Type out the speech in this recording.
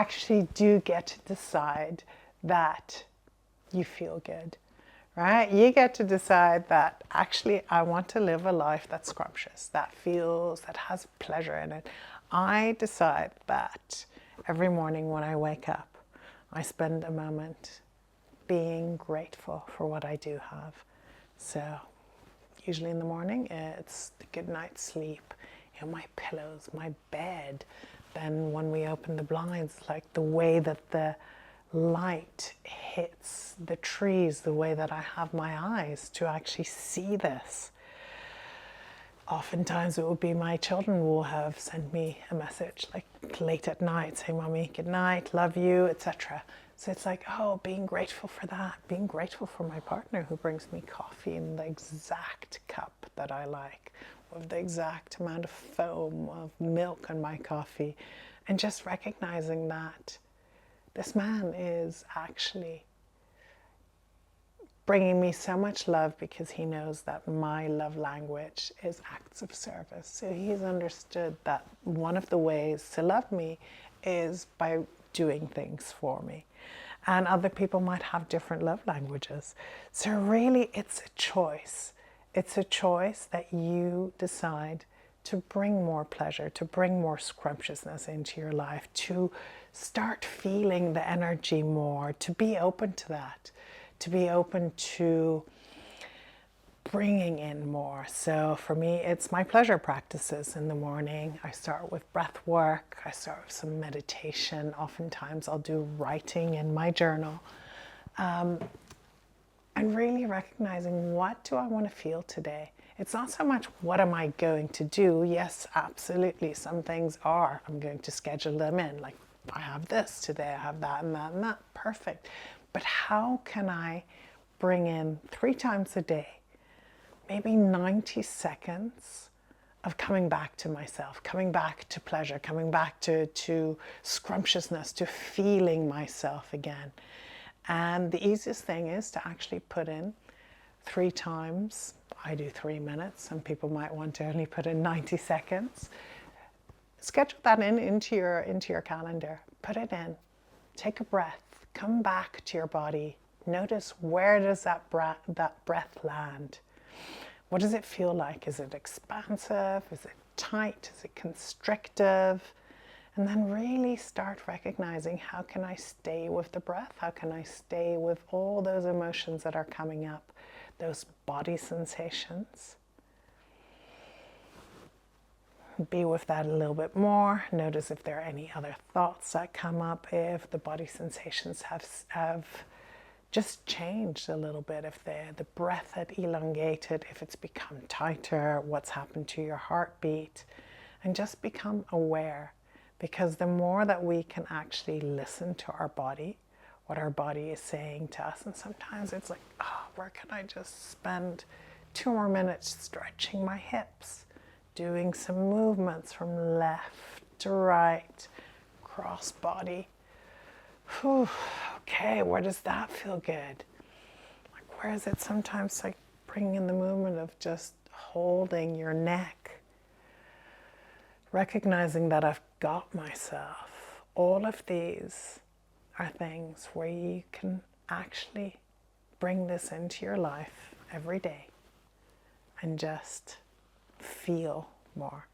actually do get to decide that you feel good, right? You get to decide that actually I want to live a life that's scrumptious, that feels, that has pleasure in it. I decide that every morning when I wake up, I spend a moment being grateful for what I do have. So usually in the morning, it's the good night's sleep, my pillows, my bed. Then when we open the blinds, like the way that the light hits the trees, the way that I have my eyes to actually see this. Oftentimes it will be my children will have sent me a message like late at night saying, "Mommy, good night, love you," etc. So it's like, oh, being grateful for that, being grateful for my partner who brings me coffee in the exact cup that I like, with the exact amount of foam of milk in my coffee, and just recognizing that this man is actually bringing me so much love because he knows that my love language is acts of service. So he's understood that one of the ways to love me is by doing things for me. And other people might have different love languages. So really it's a choice. It's a choice that you decide to bring more pleasure, to bring more scrumptiousness into your life, to start feeling the energy more, to be open to that, to be open to bringing in more. So for me, it's my pleasure practices in the morning. I start with breath work. I start with some meditation. Oftentimes I'll do writing in my journal. And really recognizing, what do I want to feel today? It's not so much what am I going to do. Yes, absolutely. Some things are. I'm going to schedule them in. Like I have this today, I have that and that and that. Perfect. But how can I bring in 3 times a day, maybe 90 seconds of coming back to myself, coming back to pleasure, coming back to scrumptiousness, to feeling myself again. And the easiest thing is to actually put in 3 times. I do 3 minutes. Some people might want to only put in 90 seconds. Schedule that into your calendar. Put it in. Take a breath. Come back to your body. Notice, where does that breath land? What does it feel like? Is it expansive? Is it tight? Is it constrictive? And then really start recognizing, how can I stay with the breath? How can I stay with all those emotions that are coming up, those body sensations? Be with that a little bit more. Notice if there are any other thoughts that come up, if the body sensations have just changed a little bit, if the breath had elongated, if it's become tighter, what's happened to your heartbeat, and just become aware. Because the more that we can actually listen to our body, what our body is saying to us, and sometimes it's like, oh, where can I just spend 2 more minutes stretching my hips, doing some movements from left to right, cross body. Whew, okay, where does that feel good? Like, where is it sometimes like bringing in the movement of just holding your neck, recognizing that I've got myself. All of these are things where you can actually bring this into your life every day and just feel more.